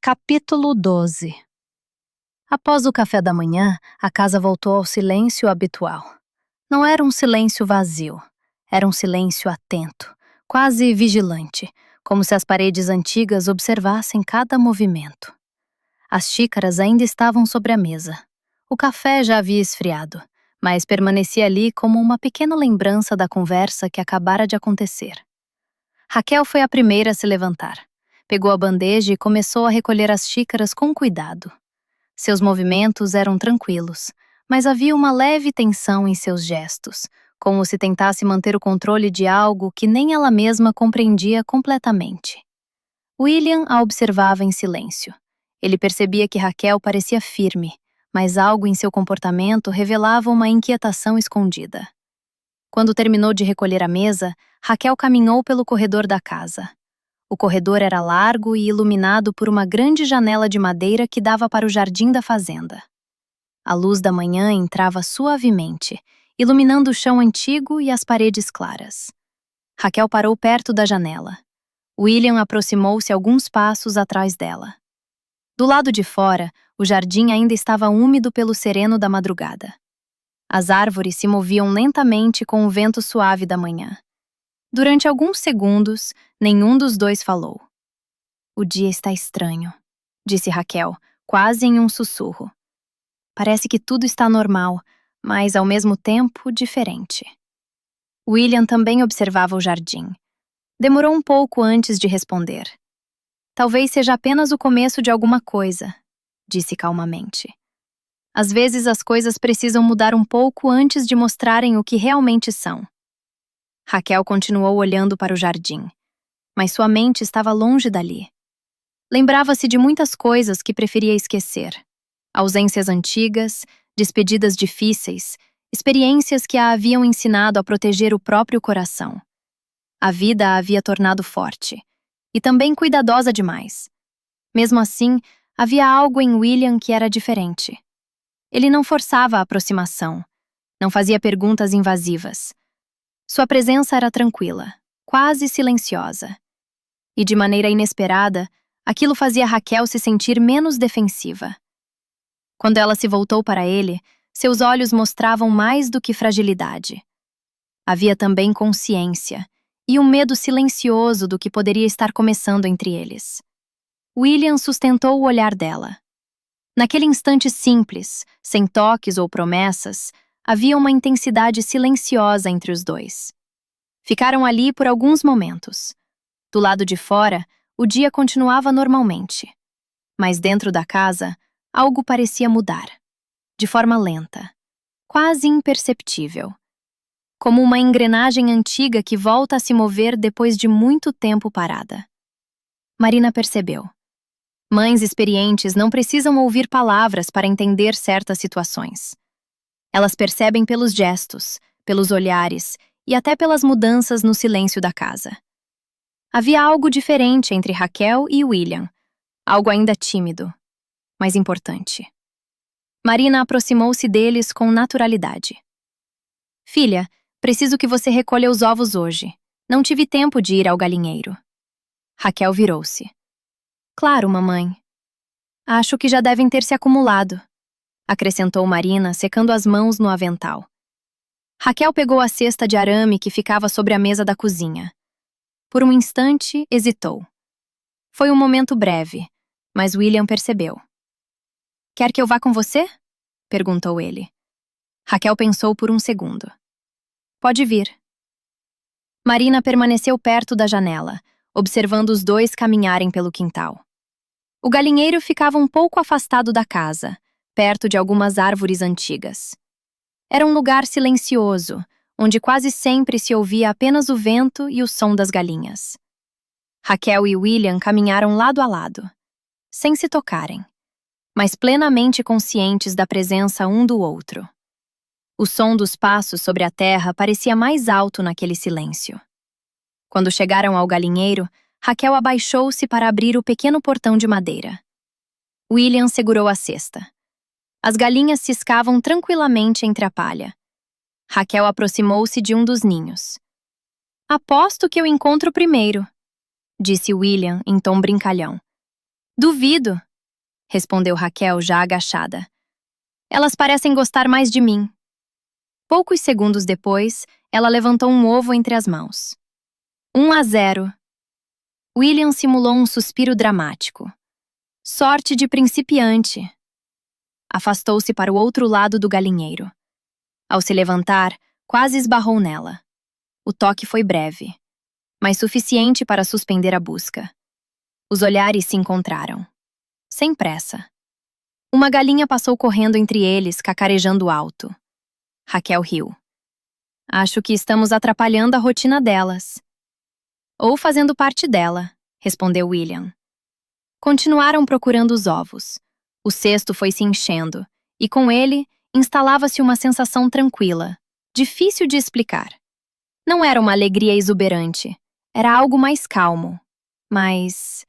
Capítulo 12. Após o café da manhã, a casa voltou ao silêncio habitual. Não era um silêncio vazio, era um silêncio atento, quase vigilante, como se as paredes antigas observassem cada movimento. As xícaras ainda estavam sobre a mesa. O café já havia esfriado, mas permanecia ali como uma pequena lembrança da conversa que acabara de acontecer. Raquel foi a primeira a se levantar. Pegou a bandeja e começou a recolher as xícaras com cuidado. Seus movimentos eram tranquilos, mas havia uma leve tensão em seus gestos, como se tentasse manter o controle de algo que nem ela mesma compreendia completamente. William a observava em silêncio. Ele percebia que Raquel parecia firme, mas algo em seu comportamento revelava uma inquietação escondida. Quando terminou de recolher a mesa, Raquel caminhou pelo corredor da casa. O corredor era largo e iluminado por uma grande janela de madeira que dava para o jardim da fazenda. A luz da manhã entrava suavemente, iluminando o chão antigo e as paredes claras. Raquel parou perto da janela. William aproximou-se alguns passos atrás dela. Do lado de fora, o jardim ainda estava úmido pelo sereno da madrugada. As árvores se moviam lentamente com o vento suave da manhã. Durante alguns segundos, nenhum dos dois falou. "O dia está estranho", disse Raquel, quase em um sussurro. "Parece que tudo está normal, mas ao mesmo tempo diferente." William também observava o jardim. Demorou um pouco antes de responder. "Talvez seja apenas o começo de alguma coisa", disse calmamente. "Às vezes as coisas precisam mudar um pouco antes de mostrarem o que realmente são." Raquel continuou olhando para o jardim, mas sua mente estava longe dali. Lembrava-se de muitas coisas que preferia esquecer. Ausências antigas, despedidas difíceis, experiências que a haviam ensinado a proteger o próprio coração. A vida a havia tornado forte, e também cuidadosa demais. Mesmo assim, havia algo em William que era diferente. Ele não forçava a aproximação, não fazia perguntas invasivas. Sua presença era tranquila, quase silenciosa. E de maneira inesperada, aquilo fazia Raquel se sentir menos defensiva. Quando ela se voltou para ele, seus olhos mostravam mais do que fragilidade. Havia também consciência e um medo silencioso do que poderia estar começando entre eles. William sustentou o olhar dela. Naquele instante simples, sem toques ou promessas, havia uma intensidade silenciosa entre os dois. Ficaram ali por alguns momentos. Do lado de fora, o dia continuava normalmente. Mas dentro da casa, algo parecia mudar. De forma lenta, quase imperceptível. Como uma engrenagem antiga que volta a se mover depois de muito tempo parada. Marina percebeu. Mães experientes não precisam ouvir palavras para entender certas situações. Elas percebem pelos gestos, pelos olhares e até pelas mudanças no silêncio da casa. Havia algo diferente entre Raquel e William, algo ainda tímido, mas importante. Marina aproximou-se deles com naturalidade. "Filha, preciso que você recolha os ovos hoje. Não tive tempo de ir ao galinheiro." Raquel virou-se. "Claro, mamãe." "Acho que já devem ter se acumulado", acrescentou Marina, secando as mãos no avental. Raquel pegou a cesta de arame que ficava sobre a mesa da cozinha. Por um instante, hesitou. Foi um momento breve, mas William percebeu. "Quer que eu vá com você?" perguntou ele. Raquel pensou por um segundo. "Pode vir." Marina permaneceu perto da janela, observando os dois caminharem pelo quintal. O galinheiro ficava um pouco afastado da casa, perto de algumas árvores antigas. Era um lugar silencioso, onde quase sempre se ouvia apenas o vento e o som das galinhas. Raquel e William caminharam lado a lado, sem se tocarem, mas plenamente conscientes da presença um do outro. O som dos passos sobre a terra parecia mais alto naquele silêncio. Quando chegaram ao galinheiro, Raquel abaixou-se para abrir o pequeno portão de madeira. William segurou a cesta. As galinhas ciscavam tranquilamente entre a palha. Raquel aproximou-se de um dos ninhos. "Aposto que eu encontro primeiro", disse William em tom brincalhão. Duvido, respondeu Raquel já agachada. Elas parecem gostar mais de mim. Poucos segundos depois, ela levantou um ovo entre as mãos. 1-0. William simulou um suspiro dramático. Sorte de principiante. Afastou-se para o outro lado do galinheiro. Ao se levantar, quase esbarrou nela. O toque foi breve, mas suficiente para suspender a busca. Os olhares se encontraram. Sem pressa. Uma galinha passou correndo entre eles, cacarejando alto. Raquel riu. Acho que estamos atrapalhando a rotina delas. Ou fazendo parte dela, respondeu William. Continuaram procurando os ovos. O cesto foi se enchendo, e com ele instalava-se uma sensação tranquila, difícil de explicar. Não era uma alegria exuberante, era algo mais calmo, mais